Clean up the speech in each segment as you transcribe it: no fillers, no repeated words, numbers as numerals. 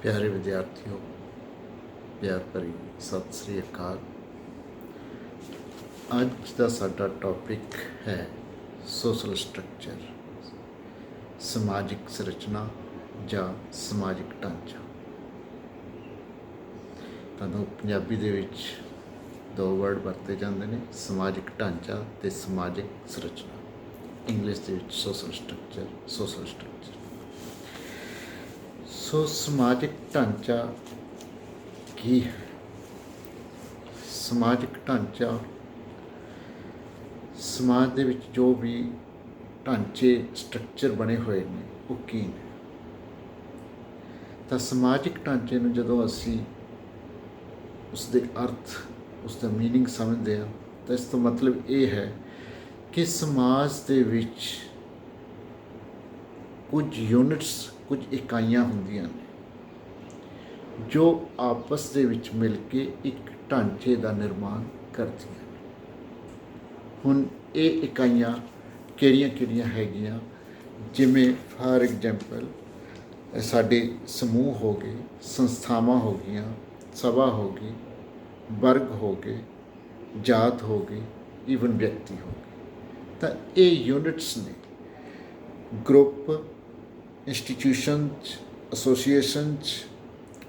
प्यारे विद्यार्थियों, प्यार भरी सत श्री अकाल। अज का साडा टॉपिक है सोशल स्ट्रक्चर, समाजिक संरचना या समाजिक ढांचा। तुहानूं पंजाबी दे विच दो वर्ड वरते जाते हैं, समाजिक ढांचा ते समाजिक संरचना। इंग्लिश दे विच सोशल स्ट्रक्चर। सो समाजिक ढांचा की है? समाजिक ढांचा समाज दे विच जो भी ढांचे स्ट्रक्चर बने हुए हैं वो की ने। तो समाजिक ढांचे नूं जदों असी उसके अर्थ, उसका मीनिंग समझते हैं तो इसका मतलब ये है कि समाज दे विच कुछ यूनिट्स, कुछ इकाइयां होंदियां ने जो आपस दे विच मिल के एक ढांचे का निर्माण करदियां ने। हुण ये इकाइयां किहड़ियां हैगियां, जिवें फॉर एग्जाम्पल साडे समूह हो गए, संस्थावां हो गईयां, सभा हो गई, वर्ग हो गए, जात हो गई, ईवन व्यक्ति हो गए। तो ये यूनिट्स ने, group, institutions, associations,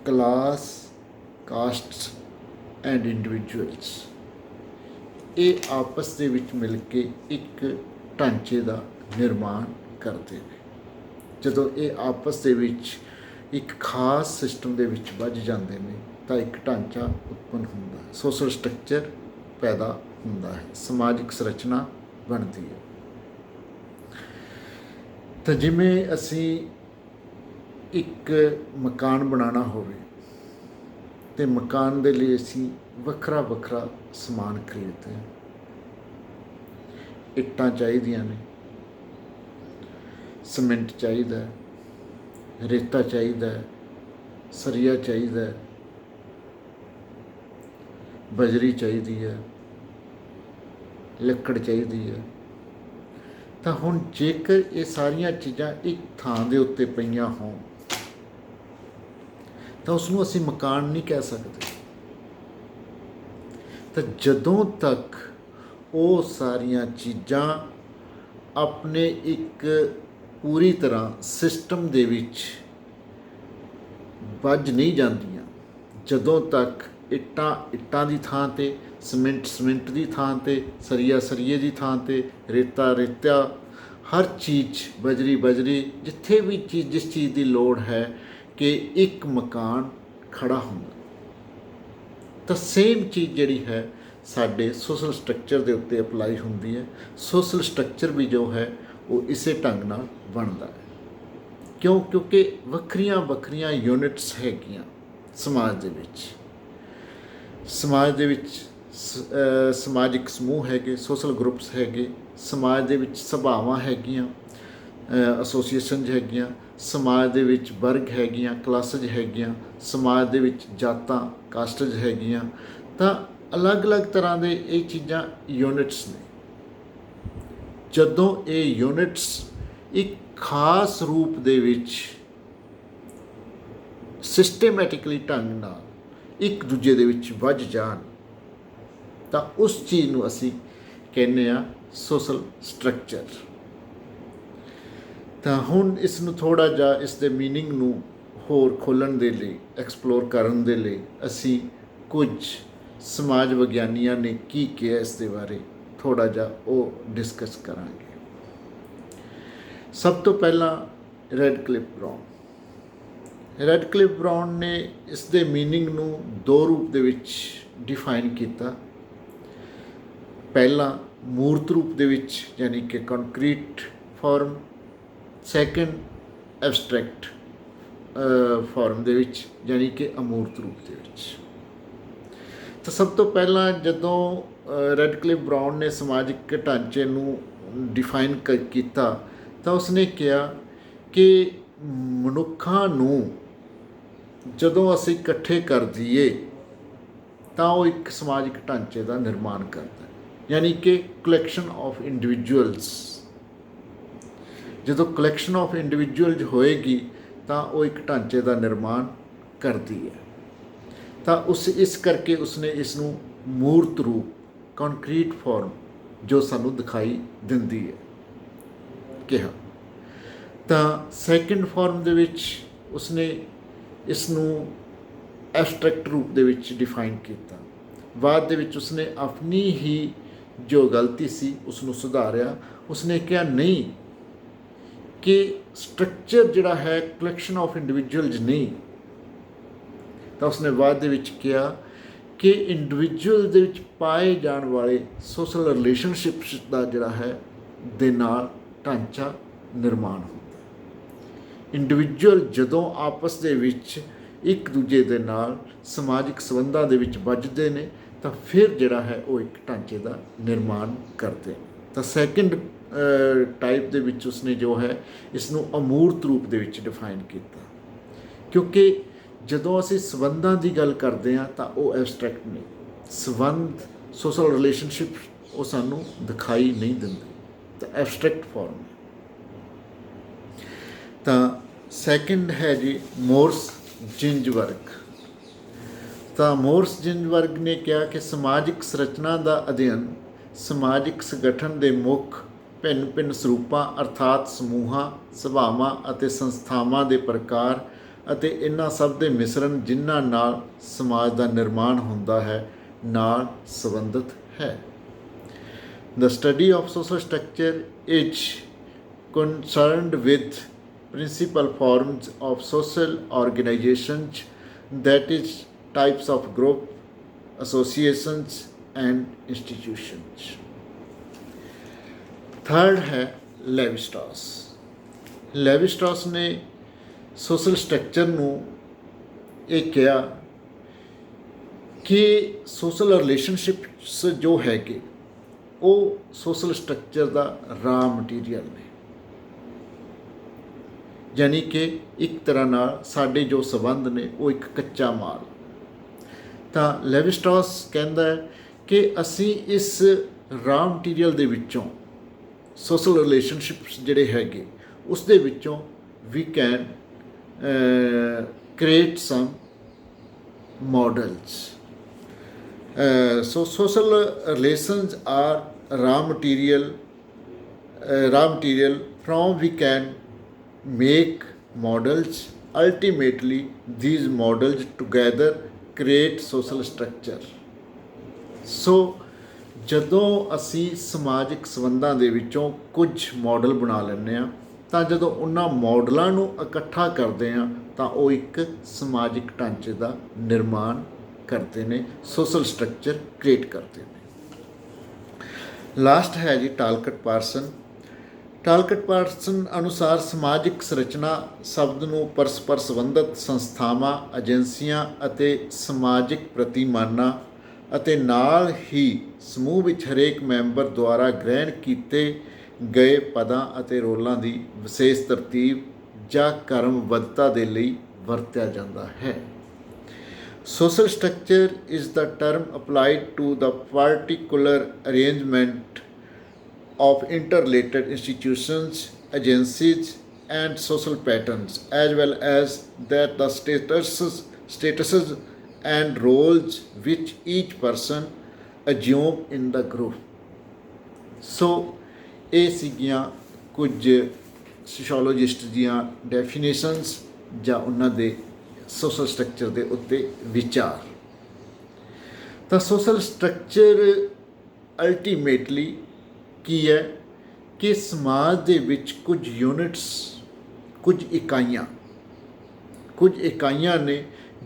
class, castes and individuals, ये आपस दे विच मिल के एक ढांचे का निर्माण करते हैं। जदों ये आपस दे विच एक खास सिस्टम दे विच वज जाते हैं तो एक ढांचा उत्पन्न होता है, सोशल स्ट्रक्चर पैदा होता है, समाजिक संरचना बनती है। तो जिमें असी एक मकान बनाना होवे तो मकान दे लिए असी वखरा वखरा समान खरीदते हैं। इट्टां चाहिदियां ने, सीमेंट चाहिदा, रेता चाहिदा, सरिया चाहिदा, बजरी चाहिदी है, लकड़ चाहिदी है। तो हुण जेकर ये सारिया चीज़ां एक थां दे उत्ते पईयां होण तो उसनूं असीं मकान नहीं कह सकते। तो जदों तक वो सारिया चीज़ां अपने एक पूरी तरह सिस्टम दे विच वज नहीं जांदियां, जदों तक इट्टां इट्टां दी थां ते, सीमेंट दी थां ते, सरिया सरिये दी थां ते, रेता रेता, हर चीज़ बजरी, जिथे भी चीज़ जिस चीज़ की लोड़ है कि एक मकान खड़ा होंदा। तो सेम चीज़ जिहड़ी है साडे सोशल स्ट्रक्चर के उत्ते अपलाई होंदी है। सोशल स्ट्रक्चर भी जो है वो इसे ढंग नाल बनता है। क्यों? क्योंकि वक्रियां वक्रियां यूनिट्स हैगियां समाज दे विच। समाज दे विच समाजिक समूह हैगे, सोशल ग्रुप्स हैगे, समाज दे विच सभावां हैगियां, एसोसीएशन हैगियां, समाज दे विच वर्ग हैगियां, क्लासेज हैगियां, समाज दे विच जातां, कास्टेज हैगियां। तां अलग अलग तरह के ये चीज़ां यूनिट्स ने। जदों ये यूनिट्स एक खास रूप दे विच सिस्टमैटिकली ढंग नाल एक दूजे दे विच वज जाण तां उस चीज़ नूं असीं कहने आ सोशल स्ट्रक्चर। तो हुण इस नूं थोड़ा जिहा इस दे मीनिंग नूं होर खोलण दे लई, एक्सप्लोर करन दे लई असीं कुछ समाज विग्यानियां ने की किया इस दे बारे थोड़ा जिहा वो डिस्कस करांगे। सब तो पहला रैडक्लिफ ब्राउन ने इस दे मीनिंग नूं दो रूप दे विच डिफाइन किया। पहला मूर्त रूप दे विच, यानी कि concrete form. Second abstract form दे विच, यानी कि अमूर्त रूप दे विच। तो सब तो पहला जदों रैडक्लिफ ब्राउन ने समाजिक ढांचे नूं डिफाइन किया तो उसने कहा कि मनुक्खां नूं जदों असीं इकट्ठे कर दईए तो वो एक समाजिक ढांचे का निर्माण करता है, यानी कि कलैक्शन ऑफ इंडिविजुअल्स। जदों कलैक्शन ऑफ इंडिविजुअल्स होएगी तो वो एक ढांचे का निर्माण करती है। तो उस इस करके उसने इसनूं मूर्त रूप कॉन्क्रीट फॉर्म जो सानू दिखाई दिंदी है कहा। तो सैकेंड फॉर्म दे विच उसने इसनूं एब्सट्रैक्ट रूप दे विच डिफाइन किया। बाद दे विच उसने अपनी ही जो गलती सी उसनूं सुधारिया। उसने कहा नहीं कि स्ट्रक्चर जिहड़ा है कलैक्शन ऑफ इंडिविजुअल्स नहीं। तो उसने बाद दे विच कहा कि इंडिविजुअल दे विच पाए जाने वाले सोशल रिलेशनशिप्स का जिहड़ा है दे नाल ढांचा निर्माण होंदा। इंडिविजुअल जदों आपस दे विच एक दूजे दे नाल समाजिक संबंधां दे विच वजदे ने तो फिर जिहड़ा है वो एक ढांचे का निर्माण करते। तो सैकेंड टाइप दे विच उसने जो है इसनूं अमूर्त रूप दे विच डिफाइन किया, क्योंकि जदों असीं संबंधां की गल करते हैं तो वो एब्सट्रैक्ट नहीं, संबंध सोशल रिलेशनशिप वो सानू दिखाई नहीं दिंदे, तो एब्सट्रैक्ट फॉर्म है। तो सैकेंड है जी मोर्स जिंजबर्ग। तो मोर्स जिंजबर्ग ने कहा कि समाजिक संरचना का अध्ययन समाजिक संगठन के मुख भिन्न भिन्न स्वरूपों अर्थात समूहों सभावां अते संस्थावां के प्रकार ਅਤੇ इन्हां सब ਦੇ मिश्रण जिन्हां नाल समाज का निर्माण होंदा है नाल संबंधित है। The study of social structure is concerned with principal forms of social organisations, that is types of group, associations and institutions. Third है लेवी-स्ट्रॉस। लेवी-स्ट्रॉस ने सोशल स्ट्रक्चर नूं ये कहा कि सोशल रिलेशनशिप्स जो है कि वो सोशल स्ट्रक्चर का रा मटीरियल ने, यानी कि एक तरह नाल साडे जो संबंध ने वो एक कच्चा माल। तो लेवी-स्ट्रॉस कहता है कि असी इस रा मटीरियल दे विचों सोशल रिलेशनशिप्स जिहड़े हैगे उस दे विचों we can create some models. So social relations are raw material from we can make models. Ultimately these models together create social structure. So ਜਦੋਂ ਅਸੀਂ ਸਮਾਜਿਕ ਸੰਬੰਧਾਂ ਦੇ ਵਿੱਚੋਂ ਕੁਝ ਮਾਡਲ ਬਣਾ ਲੈਂਦੇ ਹਾਂ ਤਾਂ ਜਦੋਂ ਉਹਨਾਂ ਮਾਡਲਾਂ ਨੂੰ ਇਕੱਠਾ ਕਰਦੇ ਹਾਂ ਤਾਂ ਉਹ ਇੱਕ ਸਮਾਜਿਕ ਢਾਂਚੇ ਦਾ ਨਿਰਮਾਣ ਕਰਦੇ ਨੇ, ਸੋਸ਼ਲ ਸਟਰਕਚਰ ਕ੍ਰੀਏਟ ਕਰਦੇ ਨੇ। ਲਾਸਟ ਹੈ ਜੀ ਟਾਲਕਟ ਪਾਰਸਨ। ਟਾਲਕਟ ਪਾਰਸਨ ਅਨੁਸਾਰ ਸਮਾਜਿਕ ਸੰਰਚਨਾ ਸ਼ਬਦ ਨੂੰ ਪਰਸਪਰ ਸੰਬੰਧਿਤ ਸੰਸਥਾਵਾਂ, ਏਜੰਸੀਆਂ ਅਤੇ ਸਮਾਜਿਕ ਪ੍ਰਤੀਮਾਨਾਂ ਅਤੇ ਨਾਲ ਹੀ ਸਮੂਹ ਵਿੱਚ ਹਰੇਕ ਮੈਂਬਰ ਦੁਆਰਾ ਗ੍ਰਹਿਣ ਕੀਤੇ ਗਏ ਪਦਾਂ ਅਤੇ ਰੋਲਾਂ ਦੀ ਵਿਸ਼ੇਸ਼ ਤਰਤੀਬ ਜਾਂ ਕਰਮਬੱਧਤਾ ਦੇ ਲਈ ਵਰਤਿਆ ਜਾਂਦਾ ਹੈ। Social structure is the term applied to the particular arrangement of interrelated institutions, agencies and social patterns, as well as that the statuses and roles which each person assume in the group. So ਇਹ ਸੀਗੀਆਂ ਕੁਝ ਸੋਸ਼ੋਲੋਜਿਸਟ ਦੀਆਂ definitions ਜਾਂ ਉਹਨਾਂ ਦੇ social structure ਦੇ ਉੱਤੇ ਵਿਚਾਰ। ਤਾਂ ਸੋਸ਼ਲ ਸਟਰਕਚਰ ਅਲਟੀਮੇਟਲੀ ਕੀ ਹੈ ਕਿ ਸਮਾਜ ਦੇ ਵਿੱਚ ਕੁਝ ਯੂਨਿਟਸ, ਕੁਝ ਇਕਾਈਆਂ ਨੇ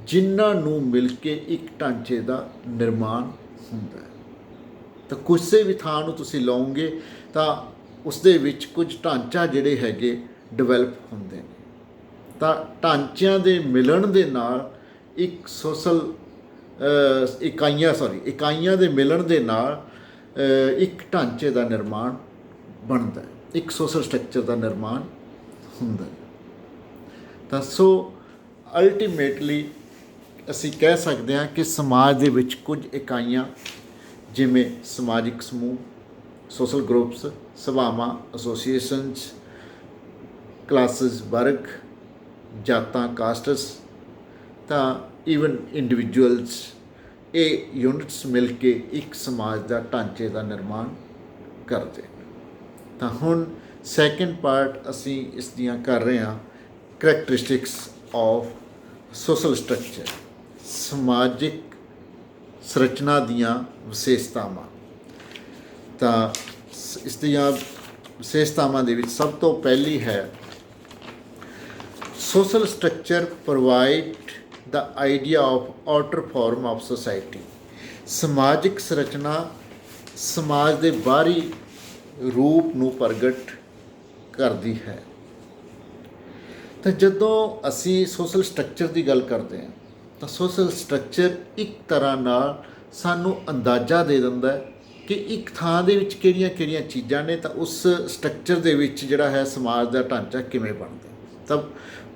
ਜਿਨ੍ਹਾਂ ਨੂੰ ਮਿਲ ਕੇ ਇੱਕ ਢਾਂਚੇ ਦਾ ਨਿਰਮਾਣ ਹੁੰਦਾ ਹੈ। ਤਾਂ ਕਿਸੇ ਵੀ ਥਾਂ ਨੂੰ ਤੁਸੀਂ ਲਓਗੇ ਤਾਂ ਉਸ ਦੇ ਵਿੱਚ ਕੁਝ ਢਾਂਚਾ ਜਿਹੜੇ ਹੈਗੇ ਡਿਵੈਲਪ ਹੁੰਦੇ ਨੇ। ਤਾਂ ਢਾਂਚਿਆਂ ਦੇ ਮਿਲਣ ਦੇ ਨਾਲ ਇੱਕ ਇਕਾਈਆਂ ਦੇ ਮਿਲਣ ਦੇ ਨਾਲ ਇੱਕ ਢਾਂਚੇ ਦਾ ਨਿਰਮਾਣ ਬਣਦਾ ਹੈ, ਇੱਕ ਸੋਸ਼ਲ ਸਟਰਕਚਰ ਦਾ ਨਿਰਮਾਣ ਹੁੰਦਾ ਹੈ। ਤਾਂ ਸੋ ਅਲਟੀਮੇਟਲੀ ਅਸੀਂ ਕਹਿ ਸਕਦੇ ਹਾਂ ਕਿ ਸਮਾਜ ਦੇ ਵਿੱਚ ਕੁਝ ਇਕਾਈਆਂ ਜਿਵੇਂ ਸਮਾਜਿਕ ਸਮੂਹ, ਸੋਸ਼ਲ ਗਰੁੱਪਸ, ਸਭਾਵਾਂ, ਐਸੋਸੀਏਸ਼ਨਸ, ਕਲਾਸਿਸ, ਵਰਗ, ਜਾਤਾਂ, ਕਾਸਟਸ ਤਾਂ ਈਵਨ ਇੰਡੀਵਿਜੂਅਲਸ ਇਹ ਯੂਨਿਟਸ ਮਿਲ ਕੇ ਇੱਕ ਸਮਾਜ ਦਾ ਢਾਂਚੇ ਦਾ ਨਿਰਮਾਣ ਕਰਦੇ ਨੇ। ਤਾਂ ਹੁਣ ਸੈਕਿੰਡ ਪਾਰਟ ਅਸੀਂ ਇਸ ਦੀਆਂ ਕਰ ਰਹੇ ਹਾਂ ਕਰੈਕਟਰਿਸਟਿਕਸ ਆਫ ਸੋਸ਼ਲ ਸਟਰਕਚਰ, ਸਮਾਜਿਕ ਸੰਰਚਨਾ ਦੀਆਂ ਵਿਸ਼ੇਸ਼ਤਾਵਾਂ। ਤਾਂ ਇਸ ਦੀਆਂ ਵਿਸ਼ੇਸ਼ਤਾਵਾਂ ਦੇ ਵਿੱਚ ਸਭ ਤੋਂ ਪਹਿਲੀ ਹੈ social structure provide the idea of outer farm of society. ਸਮਾਜਿਕ ਸੰਰਚਨਾ ਸਮਾਜ ਦੇ ਬਾਹਰੀ ਰੂਪ ਨੂੰ ਪ੍ਰਗਟ ਕਰਦੀ ਹੈ। ਤਾਂ ਜਦੋਂ ਅਸੀਂ ਸੋਸ਼ਲ ਸਟਰਕਚਰ ਦੀ ਗੱਲ ਕਰਦੇ ਹਾਂ ਤਾਂ ਸੋਸ਼ਲ ਸਟਰਕਚਰ ਇੱਕ ਤਰ੍ਹਾਂ ਨਾਲ ਸਾਨੂੰ ਅੰਦਾਜ਼ਾ ਦੇ ਦਿੰਦਾ ਹੈ ਕਿ ਇੱਕ ਥਾਂ ਦੇ ਵਿੱਚ ਕਿਹੜੀਆਂ ਕਿਹੜੀਆਂ ਚੀਜ਼ਾਂ ਨੇ, ਤਾਂ ਉਸ ਸਟਰਕਚਰ ਦੇ ਵਿੱਚ ਜਿਹੜਾ ਹੈ ਸਮਾਜ ਦਾ ਢਾਂਚਾ ਕਿਵੇਂ ਬਣਦਾ। ਤਾਂ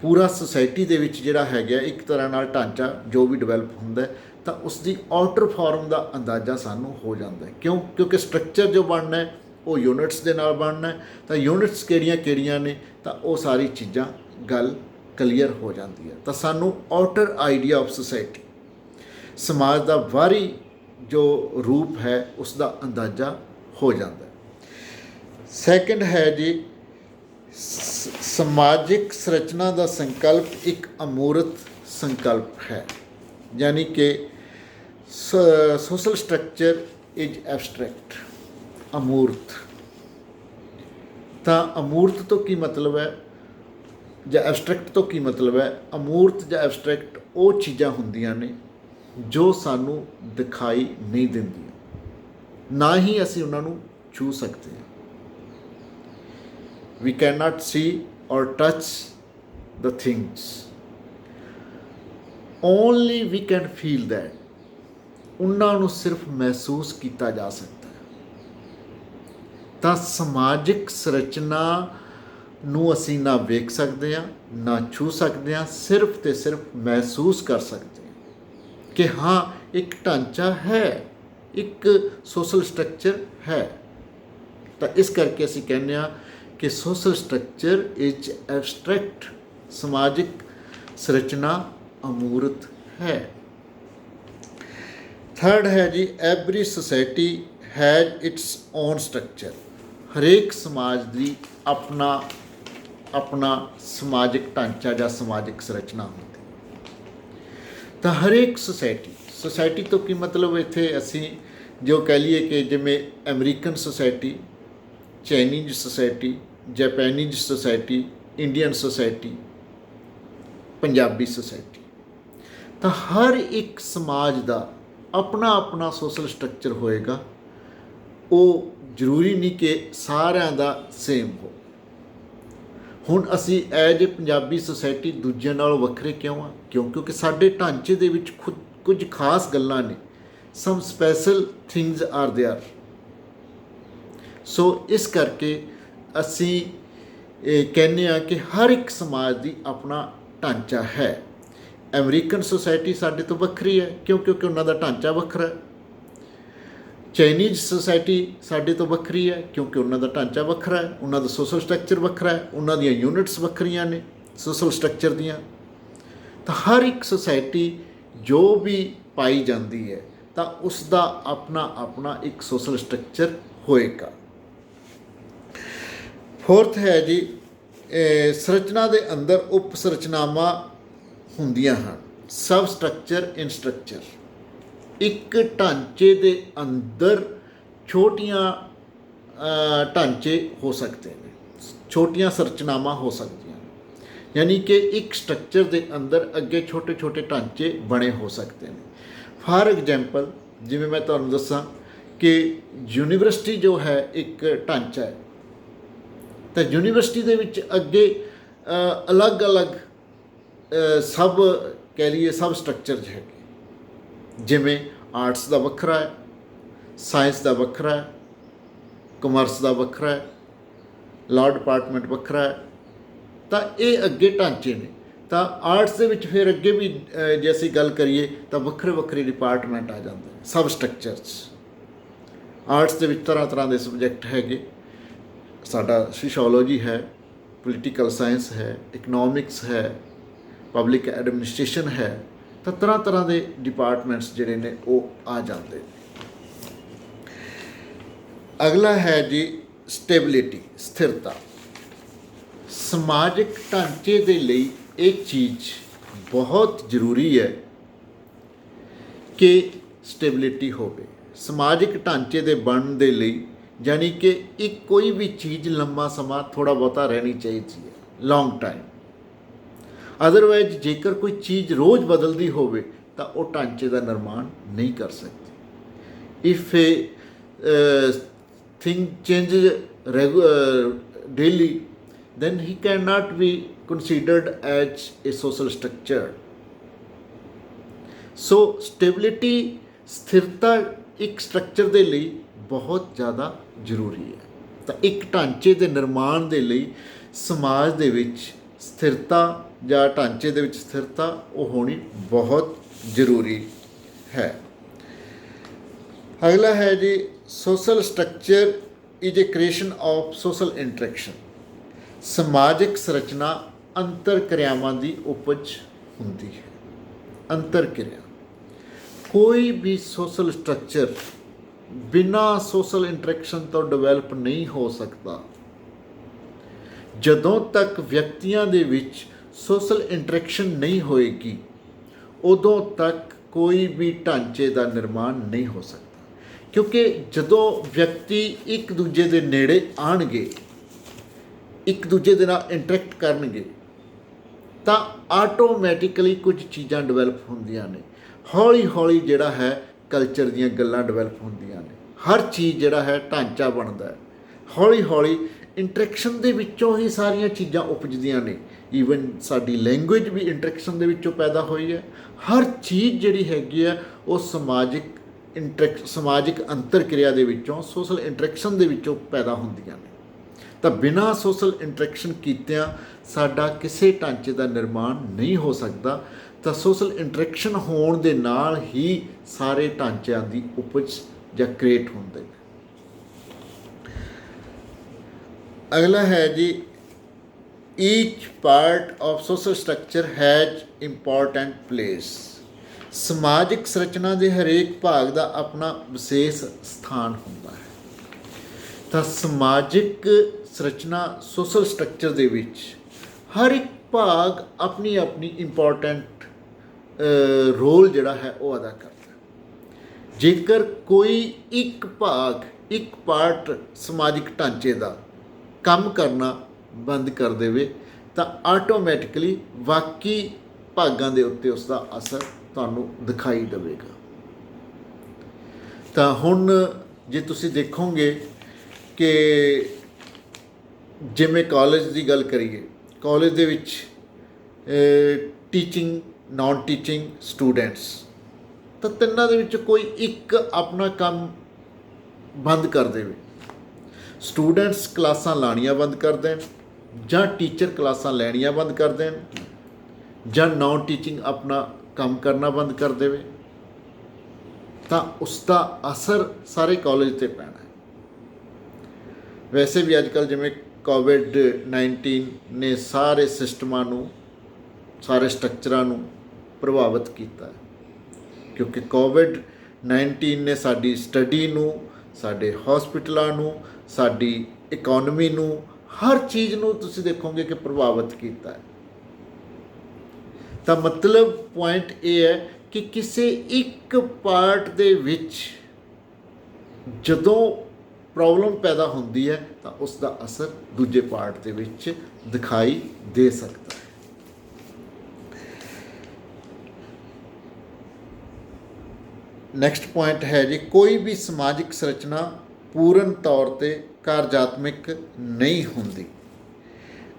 ਪੂਰਾ ਸੁਸਾਇਟੀ ਦੇ ਵਿੱਚ ਜਿਹੜਾ ਹੈਗਾ ਇੱਕ ਤਰ੍ਹਾਂ ਨਾਲ ਢਾਂਚਾ ਜੋ ਵੀ ਡਿਵੈਲਪ ਹੁੰਦਾ ਤਾਂ ਉਸ ਦੀ ਆਊਟਰ ਫਾਰਮ ਦਾ ਅੰਦਾਜ਼ਾ ਸਾਨੂੰ ਹੋ ਜਾਂਦਾ ਹੈ। ਕਿਉਂਕਿ ਸਟਰਕਚਰ ਜੋ ਬਣਨਾ ਹੈ ਉਹ ਯੂਨਿਟਸ ਦੇ ਨਾਲ ਬਣਨਾ ਹੈ। ਤਾਂ ਯੂਨਿਟਸ ਕਿਹੜੀਆਂ ਕਿਹੜੀਆਂ ਨੇ ਤਾਂ ਉਹ ਸਾਰੀ ਚੀਜ਼ਾਂ ਗੱਲ ਕਲੀਅਰ ਹੋ ਜਾਂਦੀ ਹੈ। ਤਾਂ ਸਾਨੂੰ ਆਊਟਰ ਆਈਡੀਆ ਆਫ ਸੁਸਾਇਟੀ, ਸਮਾਜ ਦਾ ਬਾਹਰੀ ਜੋ ਰੂਪ ਹੈ ਉਸ ਦਾ ਅੰਦਾਜ਼ਾ ਹੋ ਜਾਂਦਾ ਹੈ। ਸੈਕਿੰਡ ਹੈ ਜੀ ਸਮਾਜਿਕ ਸੰਰਚਨਾ ਦਾ ਸੰਕਲਪ ਇੱਕ ਅਮੂਰਤ ਸੰਕਲਪ ਹੈ, ਯਾਨੀ ਕਿ ਸੋਸ਼ਲ ਸਟਰਕਚਰ ਇਜ਼ ਐਬਸਟਰੈਕਟ, ਅਮੂਰਤ। ਤਾਂ ਅਮੂਰਤ ਤੋਂ ਕੀ ਮਤਲਬ ਹੈ ਜਾਂ ਐਬਸਟਰੈਕਟ ਤੋਂ ਕੀ ਮਤਲਬ ਹੈ? ਅਮੂਰਤ ਜਾਂ ਐਬਸਟਰੈਕਟ ਉਹ ਚੀਜ਼ਾਂ ਹੁੰਦੀਆਂ ਨੇ ਜੋ ਸਾਨੂੰ ਦਿਖਾਈ ਨਹੀਂ ਦਿੰਦੀਆਂ, ਨਾ ਹੀ ਅਸੀਂ ਉਹਨਾਂ ਨੂੰ ਛੂ ਸਕਦੇ ਹਾਂ। We cannot see or touch the things. Only we can feel that. ਉਹਨਾਂ ਨੂੰ ਸਿਰਫ ਮਹਿਸੂਸ ਕੀਤਾ ਜਾ ਸਕਦਾ ਹੈ। ਤਾਂ ਸਮਾਜਿਕ ਸੰਰਚਨਾ ਨੂੰ ਅਸੀਂ ਨਾ ਵੇਖ ਸਕਦੇ ਹਾਂ, ਨਾ ਛੂ ਸਕਦੇ ਹਾਂ, ਸਿਰਫ ਤੇ ਸਿਰਫ ਮਹਿਸੂਸ ਕਰ ਸਕਦੇ ਹਾਂ ਕਿ ਹਾਂ ਇੱਕ ਢਾਂਚਾ ਹੈ, ਇੱਕ ਸੋਸ਼ਲ ਸਟਰਕਚਰ ਹੈ। ਤਾਂ ਇਸ ਕਰਕੇ ਅਸੀਂ ਕਹਿੰਦੇ ਹਾਂ ਕਿ ਸੋਸ਼ਲ ਸਟਰਕਚਰ ਇਜ਼ ਐਬਸਟਰੈਕਟ, ਸਮਾਜਿਕ ਸੰਰਚਨਾ ਅਮੂਰਤ ਹੈ। ਥਰਡ ਹੈ ਜੀ every society has it's on structure. ਹਰੇਕ ਸਮਾਜ ਦੀ ਆਪਣਾ ਸਮਾਜਿਕ ਢਾਂਚਾ ਜਾਂ ਸਮਾਜਿਕ ਸੰਰਚਨਾ ਹੁੰਦੀ। ਤਾਂ ਹਰੇਕ ਸੁਸਾਇਟੀ ਤੋਂ ਕੀ ਮਤਲਬ ਇੱਥੇ ਅਸੀਂ ਜੋ ਕਹਿ ਲਈਏ ਕਿ ਜਿਵੇਂ American society, Chinese society, Japanese society, Indian society, Punjabi society, ਤਾਂ ਹਰ ਇੱਕ ਸਮਾਜ ਦਾ ਆਪਣਾ ਆਪਣਾ ਸੋਸ਼ਲ ਸਟਰਕਚਰ ਹੋਏਗਾ। ਉਹ ਜ਼ਰੂਰੀ ਨਹੀਂ ਕਿ ਸਾਰਿਆਂ ਦਾ ਸੇਮ ਹੋ। ਹੁਣ ਅਸੀਂ ਐਜ ਏ ਪੰਜਾਬੀ ਸੁਸਾਇਟੀ ਦੂਜਿਆਂ ਨਾਲੋਂ ਵੱਖਰੇ ਕਿਉਂ ਆ? ਕਿਉਂਕਿ ਸਾਡੇ ਢਾਂਚੇ ਦੇ ਵਿੱਚ ਕੁਝ ਖਾਸ ਗੱਲਾਂ ਨੇ। ਸਮ ਸਪੈਸ਼ਲ ਥਿੰਗਸ ਆਰ ਦੇਅਰ। ਸੋ ਇਸ ਕਰਕੇ ਅਸੀਂ ਕਹਿੰਦੇ ਹਾਂ ਕਿ ਹਰ ਇੱਕ ਸਮਾਜ ਦੀ ਆਪਣਾ ਢਾਂਚਾ ਹੈ। ਅਮਰੀਕਨ ਸੁਸਾਇਟੀ ਸਾਡੇ ਤੋਂ ਵੱਖਰੀ ਹੈ ਕਿਉਂਕਿ ਉਹਨਾਂ ਦਾ ਢਾਂਚਾ ਵੱਖਰਾ ਹੈ। ਚਾਈਨੀਜ਼ ਸੁਸਾਇਟੀ ਸਾਡੇ ਤੋਂ ਵੱਖਰੀ ਹੈ ਕਿਉਂਕਿ ਉਹਨਾਂ ਦਾ ਢਾਂਚਾ ਵੱਖਰਾ ਹੈ, ਉਹਨਾਂ ਦਾ ਸੋਸ਼ਲ ਸਟਰਕਚਰ ਵੱਖਰਾ ਹੈ, ਉਹਨਾਂ ਦੀਆਂ ਯੂਨਿਟਸ ਵੱਖਰੀਆਂ ਨੇ ਸੋਸ਼ਲ ਸਟਰਕਚਰ ਦੀਆਂ। ਤਾਂ ਹਰ ਇੱਕ ਸੁਸਾਇਟੀ ਜੋ ਵੀ ਪਾਈ ਜਾਂਦੀ ਹੈ ਤਾਂ ਉਸ ਦਾ ਆਪਣਾ ਇੱਕ ਸੋਸ਼ਲ ਸਟਰਕਚਰ ਹੋਏਗਾ। ਫੋਰਥ ਹੈ ਜੀ ਸੰਰਚਨਾ ਦੇ ਅੰਦਰ ਉਪ ਸੰਰਚਨਾਵਾਂ ਹੁੰਦੀਆਂ ਹਨ। ਸਬ ਸਟਰਕਚਰ ਇਨ ਸਟਰਕਚਰ। ਇੱਕ ਢਾਂਚੇ ਦੇ ਅੰਦਰ ਛੋਟੀਆਂ ਢਾਂਚੇ ਹੋ ਸਕਦੇ ਨੇ, ਛੋਟੀਆਂ ਸੰਰਚਨਾਵਾਂ ਹੋ ਸਕਦੀਆਂ ਨੇ, ਯਾਨੀ ਕਿ ਇੱਕ ਸਟਰਕਚਰ ਦੇ ਅੰਦਰ ਅੱਗੇ ਛੋਟੇ ਛੋਟੇ ਢਾਂਚੇ ਬਣੇ ਹੋ ਸਕਦੇ ਨੇ। ਫਾਰ ਐਗਜ਼ਾਮਪਲ ਜਿਵੇਂ ਮੈਂ ਤੁਹਾਨੂੰ ਦੱਸਾਂ ਕਿ ਯੂਨੀਵਰਸਿਟੀ ਜੋ ਹੈ ਇੱਕ ਢਾਂਚਾ ਹੈ, ਤਾਂ ਯੂਨੀਵਰਸਿਟੀ ਦੇ ਵਿੱਚ ਅੱਗੇ ਅਲੱਗ-ਅਲੱਗ ਸਬ ਕਹਿ ਲਈਏ ਸਬ ਸਟਰਕਚਰ ਹੈਗੇ, ਜਿਵੇਂ ਆਰਟਸ ਦਾ ਵੱਖਰਾ ਹੈ, ਸਾਇੰਸ ਦਾ ਵੱਖਰਾ ਹੈ, ਕਮਰਸ ਦਾ ਵੱਖਰਾ ਹੈ, ਲਾਅ ਡਿਪਾਰਟਮੈਂਟ ਵੱਖਰਾ ਹੈ। ਤਾਂ ਇਹ ਅੱਗੇ ਢਾਂਚੇ ਨੇ। ਤਾਂ ਆਰਟਸ ਦੇ ਵਿੱਚ ਫਿਰ ਅੱਗੇ ਵੀ ਜੇ ਅਸੀਂ ਗੱਲ ਕਰੀਏ ਤਾਂ ਵੱਖਰੇ ਵੱਖਰੇ ਡਿਪਾਰਟਮੈਂਟ ਆ ਜਾਂਦੇ ਨੇ ਸਬ ਸਟਰਕਚਰਸ। ਆਰਟਸ ਦੇ ਵਿੱਚ ਤਰ੍ਹਾਂ ਤਰ੍ਹਾਂ ਦੇ ਸਬਜੈਕਟ ਹੈਗੇ। ਸਾਡਾ ਸੋਸ਼ੀਓਲੋਜੀ ਹੈ, ਪੋਲੀਟੀਕਲ ਸਾਇੰਸ ਹੈ, ਇਕਨੋਮਿਕਸ ਹੈ, ਪਬਲਿਕ ਐਡਮਿਨਿਸਟ੍ਰੇਸ਼ਨ ਹੈ, ਤਾਂ ਤਰ੍ਹਾਂ ਤਰ੍ਹਾਂ ਦੇ ਡਿਪਾਰਟਮੈਂਟਸ ਜਿਹੜੇ ਨੇ ਉਹ ਆ ਜਾਂਦੇ ਨੇ। ਅਗਲਾ ਹੈ ਜੀ ਸਟੇਬਿਲਿਟੀ, ਸਥਿਰਤਾ। ਸਮਾਜਿਕ ਢਾਂਚੇ ਦੇ ਲਈ ਇਹ ਚੀਜ਼ ਬਹੁਤ ਜ਼ਰੂਰੀ ਹੈ ਕਿ ਸਟੇਬਿਲਿਟੀ ਹੋਵੇ। ਸਮਾਜਿਕ ਢਾਂਚੇ ਦੇ ਬਣਨ ਦੇ ਲਈ ਯਾਨੀ ਕਿ ਇੱਕ ਕੋਈ ਵੀ ਚੀਜ਼ ਲੰਮਾ ਸਮਾਂ ਥੋੜ੍ਹਾ ਬਹੁਤਾ ਰਹਿਣੀ ਚਾਹੀਦੀ ਹੈ, ਲੌਂਗ ਟਾਈਮ। ਅਦਰਵਾਈਜ਼ ਜੇਕਰ ਕੋਈ ਚੀਜ਼ ਰੋਜ਼ ਬਦਲਦੀ ਹੋਵੇ ਤਾਂ ਉਹ ਢਾਂਚੇ ਦਾ ਨਿਰਮਾਣ ਨਹੀਂ ਕਰ ਸਕਦੀ। If A thing changes daily, then he cannot be considered as a social structure. So stability, ਸਥਿਰਤਾ ਇੱਕ ਸਟਰਕਚਰ ਦੇ ਲਈ ਬਹੁਤ ਜ਼ਿਆਦਾ ਜ਼ਰੂਰੀ ਹੈ। ਤਾਂ ਇੱਕ ਢਾਂਚੇ ਦੇ ਨਿਰਮਾਣ ਦੇ ਲਈ ਸਮਾਜ ਦੇ ਵਿੱਚ ਸਥਿਰਤਾ ਜਾਂ ਢਾਂਚੇ ਦੇ ਵਿੱਚ ਸਥਿਰਤਾ ਉਹ ਹੋਣੀ ਬਹੁਤ ਜ਼ਰੂਰੀ ਹੈ। ਅਗਲਾ ਹੈ ਜੀ social structure is a creation of social interaction. ਸਮਾਜਿਕ ਸੰਰਚਨਾ ਅੰਤਰ ਕਿਰਿਆਵਾਂ ਦੀ ਉਪਜ ਹੁੰਦੀ ਹੈ। ਅੰਤਰ ਕਿਰਿਆ, ਕੋਈ ਵੀ ਸੋਸ਼ਲ ਸਟਰਕਚਰ ਬਿਨਾਂ ਸੋਸ਼ਲ ਇੰਟਰੈਕਸ਼ਨ ਤੋਂ ਡਿਵੈਲਪ ਨਹੀਂ ਹੋ ਸਕਦਾ। ਜਦੋਂ ਤੱਕ ਵਿਅਕਤੀਆਂ ਦੇ ਵਿੱਚ ਸੋਸ਼ਲ ਇੰਟਰੈਕਸ਼ਨ ਨਹੀਂ ਹੋਏਗੀ ਉਦੋਂ ਤੱਕ ਕੋਈ ਵੀ ਢਾਂਚੇ ਦਾ ਨਿਰਮਾਣ ਨਹੀਂ ਹੋ ਸਕਦਾ। ਕਿਉਂਕਿ ਜਦੋਂ ਵਿਅਕਤੀ ਇੱਕ ਦੂਜੇ ਦੇ ਨੇੜੇ ਆਉਣਗੇ, ਇੱਕ ਦੂਜੇ ਦੇ ਨਾਲ ਇੰਟਰੈਕਟ ਕਰਨਗੇ ਤਾਂ ਆਟੋਮੈਟਿਕਲੀ ਕੁਝ ਚੀਜ਼ਾਂ ਡਿਵੈਲਪ ਹੁੰਦੀਆਂ ਨੇ। ਹੌਲੀ ਹੌਲੀ ਜਿਹੜਾ ਹੈ ਕਲਚਰ ਦੀਆਂ ਗੱਲਾਂ ਡਿਵੈਲਪ ਹੁੰਦੀਆਂ ਨੇ। ਹਰ ਚੀਜ਼ ਜਿਹੜਾ ਹੈ ਢਾਂਚਾ ਬਣਦਾ ਹੈ। ਹੌਲੀ ਹੌਲੀ ਇੰਟਰੈਕਸ਼ਨ ਦੇ ਵਿੱਚੋਂ ਹੀ ਸਾਰੀਆਂ ਚੀਜ਼ਾਂ ਉਪਜਦੀਆਂ ਨੇ। ਈਵਨ ਸਾਡੀ ਲੈਂਗੁਏਜ ਵੀ ਇੰਟਰੈਕਸ਼ਨ ਦੇ ਵਿੱਚੋਂ ਪੈਦਾ ਹੋਈ ਹੈ। ਹਰ ਚੀਜ਼ ਜਿਹੜੀ ਹੈਗੀ ਹੈ ਉਹ ਸਮਾਜਿਕ ਅੰਤਰ ਕਿਰਿਆ ਦੇ ਵਿੱਚੋਂ, ਸੋਸ਼ਲ ਇੰਟਰੈਕਸ਼ਨ ਦੇ ਵਿੱਚੋਂ ਪੈਦਾ ਹੁੰਦੀਆਂ ਨੇ। ਤਾਂ ਬਿਨਾਂ ਸੋਸ਼ਲ ਇੰਟਰੈਕਸ਼ਨ ਕੀਤਿਆਂ ਸਾਡਾ ਕਿਸੇ ਢਾਂਚੇ ਦਾ ਨਿਰਮਾਣ ਨਹੀਂ ਹੋ ਸਕਦਾ। ਤਾਂ ਸੋਸ਼ਲ ਇੰਟਰੈਕਸ਼ਨ ਹੋਣ ਦੇ ਨਾਲ ਹੀ ਸਾਰੇ ਢਾਂਚਿਆਂ ਦੀ ਉਪਜ ਜਾਂ ਕ੍ਰੀਏਟ ਹੁੰਦੇ ਨੇ। ਅਗਲਾ ਹੈ ਜੀ each part of social structure has important place. ਸਮਾਜਿਕ ਸੰਰਚਨਾ ਦੇ ਹਰੇਕ ਭਾਗ ਦਾ ਆਪਣਾ ਵਿਸ਼ੇਸ਼ ਸਥਾਨ ਹੁੰਦਾ ਹੈ। ਤਾਂ ਸਮਾਜਿਕ ਸੰਰਚਨਾ ਸੋਸ਼ਲ ਸਟਰਕਚਰ ਦੇ ਵਿੱਚ ਹਰ ਇੱਕ ਭਾਗ ਆਪਣੀ ਆਪਣੀ ਇੰਪੋਰਟੈਂਟ ਰੋਲ ਜਿਹੜਾ ਹੈ ਉਹ ਅਦਾ ਕਰਦਾ। ਜੇਕਰ ਕੋਈ ਇੱਕ ਭਾਗ, ਇੱਕ ਪਾਰਟ ਸਮਾਜਿਕ ਢਾਂਚੇ ਦਾ ਕੰਮ ਕਰਨਾ ਬੰਦ ਕਰ ਦੇਵੇ ਤਾਂ ਆਟੋਮੈਟਿਕਲੀ ਬਾਕੀ ਭਾਗਾਂ ਦੇ ਉੱਤੇ ਉਸ ਦਾ ਅਸਰ ਤੁਹਾਨੂੰ ਦਿਖਾਈ ਦੇਵੇਗਾ। ਤਾਂ ਹੁਣ ਜੇ ਤੁਸੀਂ ਦੇਖੋਗੇ ਕਿ ਜਿਵੇਂ ਕਾਲਜ ਦੀ ਗੱਲ ਕਰੀਏ, ਕਾਲਜ ਦੇ ਵਿੱਚ ਟੀਚਿੰਗ, ਨਾਨ ਟੀਚਿੰਗ, ਸਟੂਡੈਂਟਸ, ਤਾਂ ਤਿੰਨਾਂ ਦੇ ਵਿੱਚ ਕੋਈ ਇੱਕ ਆਪਣਾ ਕੰਮ ਬੰਦ ਕਰ ਦੇਵੇ। ਸਟੂਡੈਂਟਸ ਕਲਾਸਾਂ ਲਾਣੀਆਂ ਬੰਦ ਕਰ ਦੇਣ ਜਾਂ ਟੀਚਰ ਕਲਾਸਾਂ ਲੈਣੀਆਂ ਬੰਦ ਕਰ ਦੇਣ ਜਾਂ ਨਾਨ ਟੀਚਿੰਗ ਆਪਣਾ ਕੰਮ ਕਰਨਾ ਬੰਦ ਕਰ ਦੇਵੇ ਤਾਂ ਉਸ ਦਾ ਅਸਰ ਸਾਰੇ ਕਾਲਜ 'ਤੇ ਪੈਣਾ ਹੈ। ਵੈਸੇ ਵੀ ਅੱਜ ਕੱਲ੍ਹ ਜਿਵੇਂ ਕੋਵਿਡ-19 ਨੇ ਸਾਰੇ ਸਿਸਟਮਾਂ ਨੂੰ, ਸਾਰੇ ਸਟਰਕਚਰਾਂ ਨੂੰ ਪ੍ਰਭਾਵਿਤ ਕੀਤਾ ਹੈ। ਕਿਉਂਕਿ ਕੋਵਿਡ-19 ਨੇ ਸਾਡੀ ਸਟੱਡੀ ਨੂੰ, ਸਾਡੇ ਹੌਸਪੀਟਲਾਂ ਨੂੰ, ਸਾਡੀ ਇਕੋਨਮੀ ਨੂੰ, ਹਰ ਚੀਜ਼ ਨੂੰ ਤੁਸੀਂ ਦੇਖੋਗੇ ਕਿ ਪ੍ਰਭਾਵਿਤ ਕੀਤਾ ਹੈ। ਤਾਂ ਮਤਲਬ ਪੁਆਇੰਟ ਇਹ ਹੈ ਕਿ ਕਿਸੇ ਇੱਕ ਪਾਰਟ ਦੇ ਵਿੱਚ ਜਦੋਂ ਪ੍ਰੋਬਲਮ ਪੈਦਾ ਹੁੰਦੀ ਹੈ ਤਾਂ ਉਸ ਦਾ ਅਸਰ ਦੂਜੇ ਪਾਰਟ ਦੇ ਵਿੱਚ ਦਿਖਾਈ ਦੇ ਸਕਦਾ ਹੈ। ਨੈਕਸਟ ਪੁਆਇੰਟ ਹੈ ਜੀ ਕੋਈ ਵੀ ਸਮਾਜਿਕ ਸੰਰਚਨਾ ਪੂਰਨ ਤੌਰ 'ਤੇ ਕਾਰਜਾਤਮਕ ਨਹੀਂ ਹੁੰਦੀ।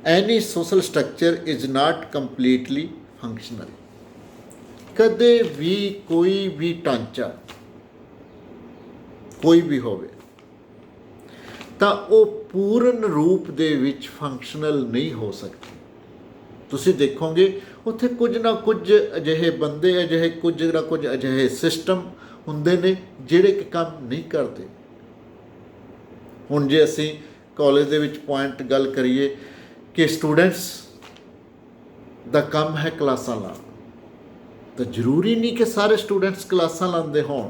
Any social structure is not completely functional. ਕਦੇ ਵੀ ਕੋਈ ਵੀ ਢਾਂਚਾ ਕੋਈ ਵੀ ਹੋਵੇ ਤਾਂ ਉਹ ਪੂਰਨ ਰੂਪ ਦੇ ਵਿੱਚ ਫੰਕਸ਼ਨਲ ਨਹੀਂ ਹੋ ਸਕਦੀ। ਤੁਸੀਂ ਦੇਖੋਗੇ ਉੱਥੇ ਕੁਝ ਨਾ ਕੁਝ ਅਜਿਹੇ ਬੰਦੇ, ਕੁਝ ਨਾ ਕੁਝ ਅਜਿਹੇ ਸਿਸਟਮ ਹੁੰਦੇ ਨੇ ਜਿਹੜੇ ਕਿ ਕੰਮ ਨਹੀਂ ਕਰਦੇ। ਹੁਣ ਜੇ ਅਸੀਂ ਕਾਲਜ ਦੇ ਵਿੱਚ ਪੁਆਇੰਟ ਗੱਲ ਕਰੀਏ ਕਿ ਸਟੂਡੈਂਟਸ ਦਾ ਕੰਮ ਹੈ ਕਲਾਸਾਂ ਲਾਉਣਾ, ਤਾਂ ਜ਼ਰੂਰੀ ਨਹੀਂ ਕਿ ਸਾਰੇ ਸਟੂਡੈਂਟਸ ਕਲਾਸਾਂ ਲਾਉਂਦੇ ਹੋਣ।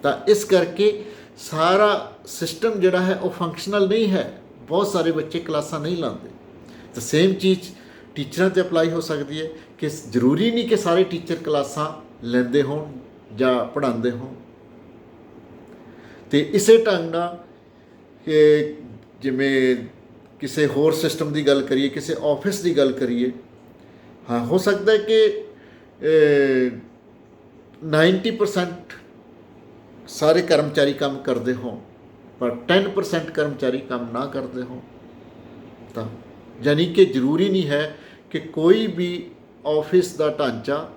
ਤਾਂ ਇਸ ਕਰਕੇ ਸਾਰਾ ਸਿਸਟਮ ਜਿਹੜਾ ਹੈ ਉਹ ਫੰਕਸ਼ਨਲ ਨਹੀਂ ਹੈ, ਬਹੁਤ ਸਾਰੇ ਬੱਚੇ ਕਲਾਸਾਂ ਨਹੀਂ ਲਾਉਂਦੇ। ਤਾਂ ਸੇਮ ਚੀਜ਼ ਟੀਚਰਾਂ 'ਤੇ ਅਪਲਾਈ ਹੋ ਸਕਦੀ ਹੈ ਕਿ ਜ਼ਰੂਰੀ ਨਹੀਂ ਕਿ ਸਾਰੇ ਟੀਚਰ ਕਲਾਸਾਂ ਲੈਂਦੇ ਹੋਣ ਜਾਂ ਪੜ੍ਹਾਉਂਦੇ ਹੋਣ। ਅਤੇ ਇਸੇ ਢੰਗ ਨਾਲ ਜਿਵੇਂ ਕਿਸੇ ਹੋਰ ਸਿਸਟਮ ਦੀ ਗੱਲ ਕਰੀਏ, ਕਿਸੇ ਆਫਿਸ ਦੀ ਗੱਲ ਕਰੀਏ, ਹਾਂ ਹੋ ਸਕਦਾ ਹੈ ਕਿ 90% ਸਾਰੇ ਕਰਮਚਾਰੀ ਕੰਮ ਕਰਦੇ ਹੋਣ, ਪਰ 10% ਕਰਮਚਾਰੀ ਕੰਮ ਨਾ ਕਰਦੇ ਹੋਣ। ਤਾਂ ਯਾਨੀ ਕਿ ਜ਼ਰੂਰੀ ਨਹੀਂ ਹੈ ਕਿ ਕੋਈ ਵੀ ਆਫਿਸ ਦਾ ਢਾਂਚਾ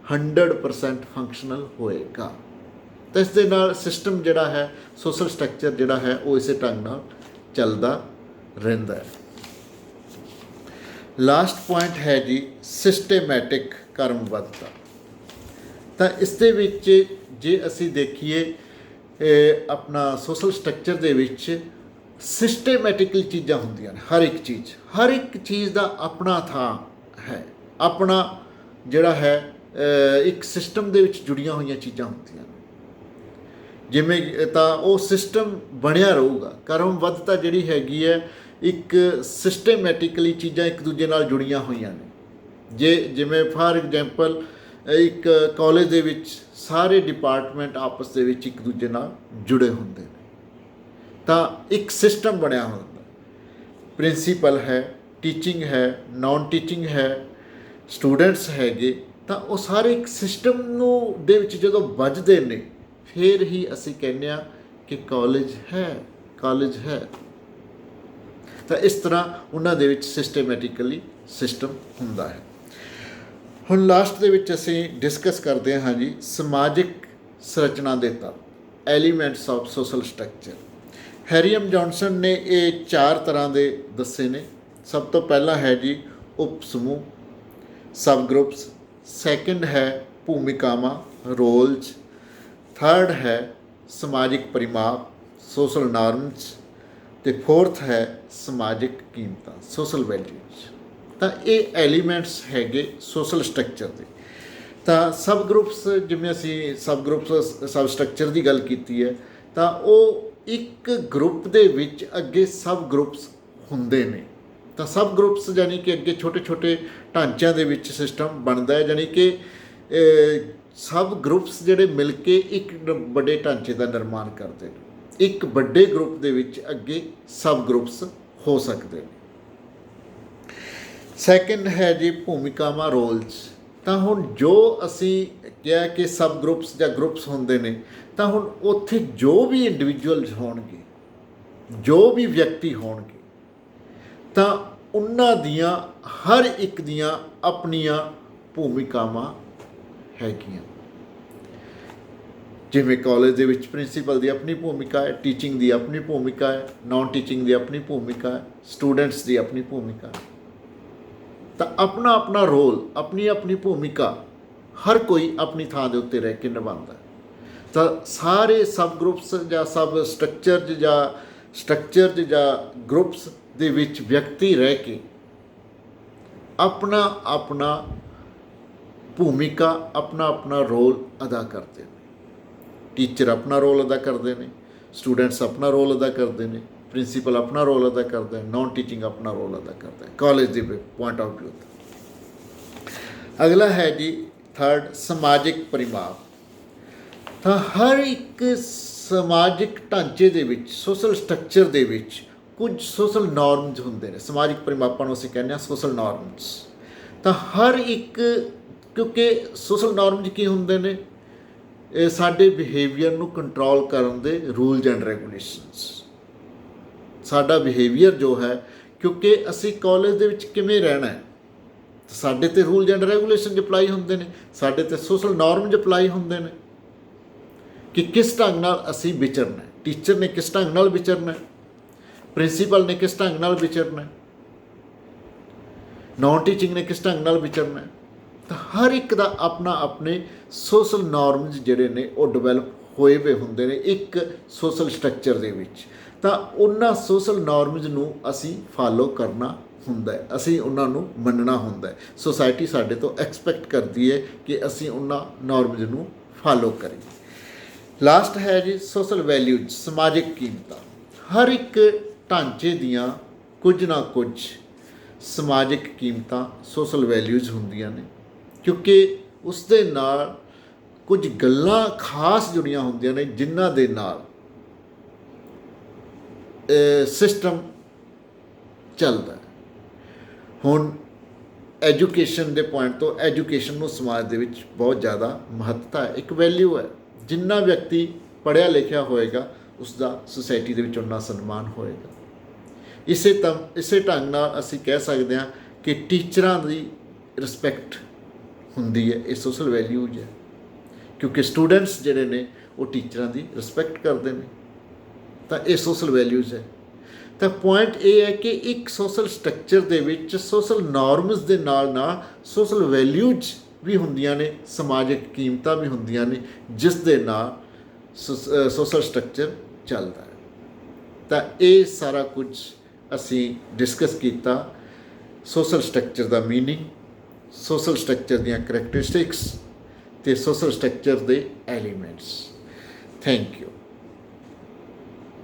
100% ਫੰਕਸ਼ਨਲ ਹੋਏਗਾ। ਤਾਂ ਇਸ ਦੇ ਨਾਲ ਸਿਸਟਮ ਜਿਹੜਾ ਹੈ, ਸੋਸ਼ਲ ਸਟਰਕਚਰ ਜਿਹੜਾ ਹੈ ਉਹ ਇਸੇ ਢੰਗ ਨਾਲ ਚੱਲਦਾ ਰਹਿੰਦਾ ਹੈ। ਲਾਸਟ ਪੁਆਇੰਟ ਹੈ ਜੀ ਸਿਸਟੇਮੈਟਿਕ ਕਰਮਬੱਧਤਾ। ਤਾਂ ਇਸ ਦੇ ਵਿੱਚ ਜੇ ਅਸੀਂ ਦੇਖੀਏ ਆਪਣਾ ਸੋਸ਼ਲ ਸਟਰਕਚਰ ਦੇ ਵਿੱਚ ਸਿਸਟੇਮੈਟਿਕਲੀ ਚੀਜ਼ਾਂ ਹੁੰਦੀਆਂ ਨੇ। ਹਰ ਇੱਕ ਚੀਜ਼ ਦਾ ਆਪਣਾ ਥਾਂ ਹੈ, ਆਪਣਾ ਜਿਹੜਾ ਹੈ ਇੱਕ ਸਿਸਟਮ ਦੇ ਵਿੱਚ ਜੁੜੀਆਂ ਹੋਈਆਂ ਚੀਜ਼ਾਂ ਹੁੰਦੀਆਂ ਨੇ। ਜਿਵੇਂ ਤਾਂ ਉਹ ਸਿਸਟਮ ਬਣਿਆ ਰਹੂਗਾ। ਕਰਮਬੱਧਤਾ ਜਿਹੜੀ ਹੈਗੀ ਹੈ, ਇੱਕ ਸਿਸਟੇਮੈਟਿਕਲੀ ਚੀਜ਼ਾਂ ਇੱਕ ਦੂਜੇ ਨਾਲ ਜੁੜੀਆਂ ਹੋਈਆਂ ਨੇ। ਜਿਵੇਂ ਫਾਰ ਐਗਜ਼ਾਮਪਲ ਇੱਕ ਕਾਲਜ ਦੇ ਵਿੱਚ ਸਾਰੇ ਡਿਪਾਰਟਮੈਂਟ ਆਪਸ ਦੇ ਵਿੱਚ ਇੱਕ ਦੂਜੇ ਨਾਲ ਜੁੜੇ ਹੁੰਦੇ ਨੇ, ਤਾਂ ਇੱਕ ਸਿਸਟਮ ਬਣਿਆ ਹੁੰਦਾ। ਪ੍ਰਿੰਸੀਪਲ ਹੈ, ਟੀਚਿੰਗ ਹੈ, ਨਾਨ ਟੀਚਿੰਗ ਹੈ, ਸਟੂਡੈਂਟਸ ਹੈਗੇ, ਤਾਂ ਉਹ ਸਾਰੇ ਇੱਕ ਸਿਸਟਮ ਨੂੰ ਦੇ ਵਿੱਚ ਜਦੋਂ ਵੱਜਦੇ ਨੇ, ਫਿਰ ਹੀ ਅਸੀਂ ਕਹਿੰਦੇ ਹਾਂ ਕਿ ਕਾਲਜ ਹੈ। ਤਾਂ ਇਸ ਤਰ੍ਹਾਂ ਉਹਨਾਂ ਦੇ ਵਿੱਚ ਸਿਸਟੇਮੈਟਿਕਲੀ ਸਿਸਟਮ ਹੁੰਦਾ ਹੈ। ਹੁਣ ਲਾਸਟ ਦੇ ਵਿੱਚ ਅਸੀਂ ਡਿਸਕਸ ਕਰਦੇ ਹਾਂ ਜੀ ਸਮਾਜਿਕ ਸੰਰਚਨਾ ਦੇ ਤੱਤ, elements of social structure. Harry M Johnson ਨੇ ਇਹ 4 ਤਰ੍ਹਾਂ ਦੇ ਦੱਸੇ ਨੇ। ਸਭ ਤੋਂ ਪਹਿਲਾਂ ਹੈ ਜੀ ਉਪ ਸਮੂਹ, ਸਬ ਗਰੁੱਪਸ। ਸੈਕਿੰਡ ਹੈ ਭੂਮਿਕਾਵਾਂ, ਰੋਲਸ। ਥਰਡ ਹੈ ਸਮਾਜਿਕ ਪਰਿਮਾਪ, ਸੋਸ਼ਲ ਨਾਰਮਸ। ਅਤੇ ਫੋਰਥ ਹੈ ਸਮਾਜਿਕ ਕੀਮਤਾਂ, ਸੋਸ਼ਲ ਵੈਲਿਊਜ਼। ਤਾਂ ਇਹ ਐਲੀਮੈਂਟਸ ਹੈਗੇ ਸੋਸ਼ਲ ਸਟਰਕਚਰ ਦੇ। ਤਾਂ ਸਬ ਗਰੁੱਪਸ, ਜਿਵੇਂ ਅਸੀਂ ਸਬ ਸਟਰਕਚਰ ਦੀ ਗੱਲ ਕੀਤੀ ਹੈ, ਤਾਂ ਉਹ ਇੱਕ ਗਰੁੱਪ ਦੇ ਵਿੱਚ ਅੱਗੇ ਸਬ ਗਰੁੱਪਸ ਹੁੰਦੇ ਨੇ। ਤਾਂ ਸਬ ਗਰੁੱਪਸ ਯਾਨੀ ਕਿ ਅੱਗੇ ਛੋਟੇ ਛੋਟੇ ਢਾਂਚਿਆਂ ਦੇ ਵਿੱਚ ਸਿਸਟਮ ਬਣਦਾ ਹੈ, ਯਾਨੀ ਕਿ ਸਬ ਗਰੁੱਪਸ ਜਿਹੜੇ ਮਿਲ ਕੇ ਇੱਕ ਵੱਡੇ ਢਾਂਚੇ ਦਾ ਨਿਰਮਾਣ ਕਰਦੇ ਨੇ। ਇੱਕ ਵੱਡੇ ਗਰੁੱਪ ਦੇ ਵਿੱਚ ਅੱਗੇ ਸਬ ਗਰੁੱਪਸ ਹੋ ਸਕਦੇ ਨੇ। ਸੈਕਿੰਡ ਹੈ ਜੀ ਭੂਮਿਕਾਵਾਂ, ਰੋਲਸ। ਤਾਂ ਹੁਣ ਜੋ ਅਸੀਂ ਕਿਹਾ ਕਿ ਸਬ ਗਰੁੱਪਸ ਜਾਂ ਗਰੁੱਪਸ ਹੁੰਦੇ ਨੇ, ਤਾਂ ਹੁਣ ਉੱਥੇ ਜੋ ਵੀ ਇੰਡੀਵਿਜੂਅਲਸ ਹੋਣਗੇ, ਜੋ ਵੀ ਵਿਅਕਤੀ ਹੋਣਗੇ, ਤਾਂ ਉਹਨਾਂ ਦੀਆਂ ਹਰ ਇੱਕ ਦੀਆਂ ਆਪਣੀਆਂ ਭੂਮਿਕਾਵਾਂ ਹੈਗੀਆਂ। ਜਿਵੇਂ ਕਾਲਜ ਦੇ ਵਿੱਚ ਪ੍ਰਿੰਸੀਪਲ ਦੀ ਆਪਣੀ ਭੂਮਿਕਾ ਹੈ, ਟੀਚਿੰਗ ਦੀ ਆਪਣੀ ਭੂਮਿਕਾ ਹੈ, ਨਾਨ ਟੀਚਿੰਗ ਦੀ ਆਪਣੀ ਭੂਮਿਕਾ ਹੈ, ਸਟੂਡੈਂਟਸ ਦੀ ਆਪਣੀ ਭੂਮਿਕਾ ਹੈ। ਤਾਂ ਆਪਣਾ ਆਪਣਾ ਰੋਲ, ਆਪਣੀ ਆਪਣੀ ਭੂਮਿਕਾ ਹਰ ਕੋਈ ਆਪਣੀ ਥਾਂ ਦੇ ਉੱਤੇ ਰਹਿ ਕੇ ਨਿਭਾਉਂਦਾ ਹੈ। ਤਾਂ ਸਾਰੇ ਸਬ ਗਰੁੱਪਸ ਜਾਂ ਸਬ ਸਟਰਕਚਰ ਜਾਂ ਗਰੁੱਪਸ ਦੇ ਵਿੱਚ ਵਿਅਕਤੀ ਰਹਿ ਕੇ ਆਪਣਾ ਆਪਣਾ ਭੂਮਿਕਾ, ਆਪਣਾ ਆਪਣਾ ਰੋਲ ਅਦਾ ਕਰਦੇ ਨੇ। ਟੀਚਰ ਆਪਣਾ ਰੋਲ ਅਦਾ ਕਰਦੇ ਨੇ, ਸਟੂਡੈਂਟਸ ਆਪਣਾ ਰੋਲ ਅਦਾ ਕਰਦੇ ਨੇ, ਪ੍ਰਿੰਸੀਪਲ ਆਪਣਾ ਰੋਲ ਅਦਾ ਕਰਦਾ ਹੈ, ਨਾਨ ਟੀਚਿੰਗ ਆਪਣਾ ਰੋਲ ਅਦਾ ਕਰਦਾ ਹੈ ਕਾਲਜ ਦੇ ਪੁਆਇੰਟ ਆਫ ਵਿਊ ਤੋਂ। ਅਗਲਾ ਹੈ ਜੀ ਥਰਡ ਸਮਾਜਿਕ ਪਰਿਮਾਪ। ਤਾਂ ਹਰ ਇੱਕ ਸਮਾਜਿਕ ਢਾਂਚੇ ਦੇ ਵਿੱਚ, ਸੋਸ਼ਲ ਸਟਰਕਚਰ ਦੇ ਵਿੱਚ ਕੁਝ ਸੋਸ਼ਲ ਨੋਰਮਸ ਹੁੰਦੇ ਨੇ। ਸਮਾਜਿਕ ਪਰਿਮਾਪਾਂ ਨੂੰ ਅਸੀਂ ਕਹਿੰਦੇ ਹਾਂ ਸੋਸ਼ਲ ਨੋਰਮਸ। ਤਾਂ ਹਰ ਇੱਕ, ਕਿਉਂਕਿ ਸੋਸ਼ਲ ਨੋਰਮਸ ਕੀ ਹੁੰਦੇ ਨੇ, ਇਹ ਸਾਡੇ ਬਿਹੇਵੀਅਰ ਨੂੰ ਕੰਟਰੋਲ ਕਰਨ ਦੇ ਰੂਲਸ ਐਂਡ ਰੈਗੂਲੇਸ਼ਨਸ। ਸਾਡਾ ਬਿਹੇਵੀਅਰ ਜੋ ਹੈ, ਕਿਉਂਕਿ ਅਸੀਂ ਕਾਲਜ ਦੇ ਵਿੱਚ ਕਿਵੇਂ ਰਹਿਣਾ ਹੈ, ਸਾਡੇ 'ਤੇ ਰੂਲਸ ਐਂਡ ਰੈਗੂਲੇਸ਼ਨ ਅਪਲਾਈ ਹੁੰਦੇ ਨੇ, ਸਾਡੇ 'ਤੇ ਸੋਸ਼ਲ ਨੋਰਮਸ ਅਪਲਾਈ ਹੁੰਦੇ ਨੇ ਕਿ ਕਿਸ ਢੰਗ ਨਾਲ ਅਸੀਂ ਵਿਚਰਨਾ ਹੈ। ਟੀਚਰ ਨੇ ਕਿਸ ਢੰਗ ਨਾਲ ਵਿਚਰਨਾ ਹੈ, ਪ੍ਰਿੰਸੀਪਲ ਨੇ ਕਿਸ ਢੰਗ ਨਾਲ ਵਿਚਰਨਾ ਹੈ, ਨਾਨ ਟੀਚਿੰਗ ਨੇ ਕਿਸ ਢੰਗ ਨਾਲ ਵਿਚਰਨਾ ਹੈ। ਤਾਂ ਹਰ ਇੱਕ ਦਾ ਆਪਣਾ ਆਪਣੇ ਸੋਸ਼ਲ ਨੋਰਮਸ ਜਿਹੜੇ ਨੇ ਉਹ ਡਿਵੈਲਪ ਹੋਏ ਹੋਏ ਹੁੰਦੇ ਨੇ ਇੱਕ ਸੋਸ਼ਲ ਸਟਰਕਚਰ ਦੇ ਵਿੱਚ। ਤਾਂ ਉਹਨਾਂ ਸੋਸ਼ਲ ਨੋਰਮਸ ਨੂੰ ਅਸੀਂ ਫਾਲੋ ਕਰਨਾ ਹੁੰਦਾ ਹੈ, ਅਸੀਂ ਉਹਨਾਂ ਨੂੰ ਮੰਨਣਾ ਹੁੰਦਾ ਹੈ। ਸੋਸਾਇਟੀ ਸਾਡੇ ਤੋਂ ਐਕਸਪੈਕਟ ਕਰਦੀ ਹੈ ਕਿ ਅਸੀਂ ਉਹਨਾਂ ਨੋਰਮਸ ਨੂੰ ਫਾਲੋ ਕਰੀਏ। ਲਾਸਟ ਹੈ ਜੀ ਸੋਸ਼ਲ ਵੈਲਿਊਜ਼, ਸਮਾਜਿਕ ਕੀਮਤਾਂ। ਹਰ ਇੱਕ ਢਾਂਚੇ ਦੀਆਂ ਕੁਝ ਨਾ ਕੁਝ ਸਮਾਜਿਕ ਕੀਮਤਾਂ, ਸੋਸ਼ਲ ਵੈਲਿਊਜ਼ ਹੁੰਦੀਆਂ ਨੇ, ਕਿਉਂਕਿ ਉਸ ਦੇ ਨਾਲ ਕੁਝ ਗੱਲਾਂ ਖਾਸ ਜੁੜੀਆਂ ਹੁੰਦੀਆਂ ਨੇ ਜਿਨ੍ਹਾਂ ਦੇ ਨਾਲ ਸਿਸਟਮ ਚੱਲਦਾ। ਹੁਣ ਐਜੂਕੇਸ਼ਨ ਦੇ ਪੁਆਇੰਟ ਤੋਂ ਐਜੂਕੇਸ਼ਨ ਨੂੰ ਸਮਾਜ ਦੇ ਵਿੱਚ ਬਹੁਤ ਜ਼ਿਆਦਾ ਮਹੱਤਤਾ ਹੈ, ਇੱਕ ਵੈਲਿਊ ਹੈ। ਜਿੰਨਾ ਵਿਅਕਤੀ ਪੜ੍ਹਿਆ ਲਿਖਿਆ ਹੋਏਗਾ ਉਸ ਦਾ ਸੋਸਾਇਟੀ ਦੇ ਵਿੱਚ ਉਨਾ ਸਨਮਾਨ ਹੋਏਗਾ। ਇਸੇ ਢੰਗ ਨਾਲ ਅਸੀਂ ਕਹਿ ਸਕਦੇ ਹਾਂ ਕਿ ਟੀਚਰਾਂ ਦੀ ਰਿਸਪੈਕਟ ਹੁੰਦੀ ਹੈ, ਇਹ ਸੋਸ਼ਲ ਵੈਲਿਊਜ਼ ਹੈ, ਕਿਉਂਕਿ ਸਟੂਡੈਂਟਸ ਜਿਹੜੇ ਨੇ ਉਹ ਟੀਚਰਾਂ ਦੀ ਰਿਸਪੈਕਟ ਕਰਦੇ ਨੇ, ਤਾਂ ਇਹ ਸੋਸ਼ਲ ਵੈਲਿਊਜ਼ ਹੈ। ਤਾਂ ਪੁਆਇੰਟ ਇਹ ਹੈ ਕਿ ਇੱਕ ਸੋਸ਼ਲ ਸਟਰਕਚਰ ਦੇ ਵਿੱਚ ਸੋਸ਼ਲ ਨੋਰਮਸ ਦੇ ਨਾਲ ਨਾਲ ਸੋਸ਼ਲ ਵੈਲਿਊਜ਼ ਵੀ ਹੁੰਦੀਆਂ ਨੇ, ਸਮਾਜਿਕ ਕੀਮਤਾਂ ਵੀ ਹੁੰਦੀਆਂ ਨੇ, ਜਿਸ ਦੇ ਨਾਲ ਸੋਸ਼ਲ ਸਟਰਕਚਰ ਚੱਲਦਾ ਹੈ। ਤਾਂ ਇਹ ਸਾਰਾ ਕੁਝ ਅਸੀਂ ਡਿਸਕਸ ਕੀਤਾ, ਸੋਸ਼ਲ ਸਟਰਕਚਰ ਦਾ ਮੀਨਿੰਗ, ਸੋਸ਼ਲ ਸਟਰਕਚਰ ਦੀਆਂ ਕਰੈਕਟਰਿਸਟਿਕਸ ਅਤੇ ਸੋਸ਼ਲ ਸਟਰਕਚਰ ਦੇ ਐਲੀਮੈਂਟਸ। Thank you.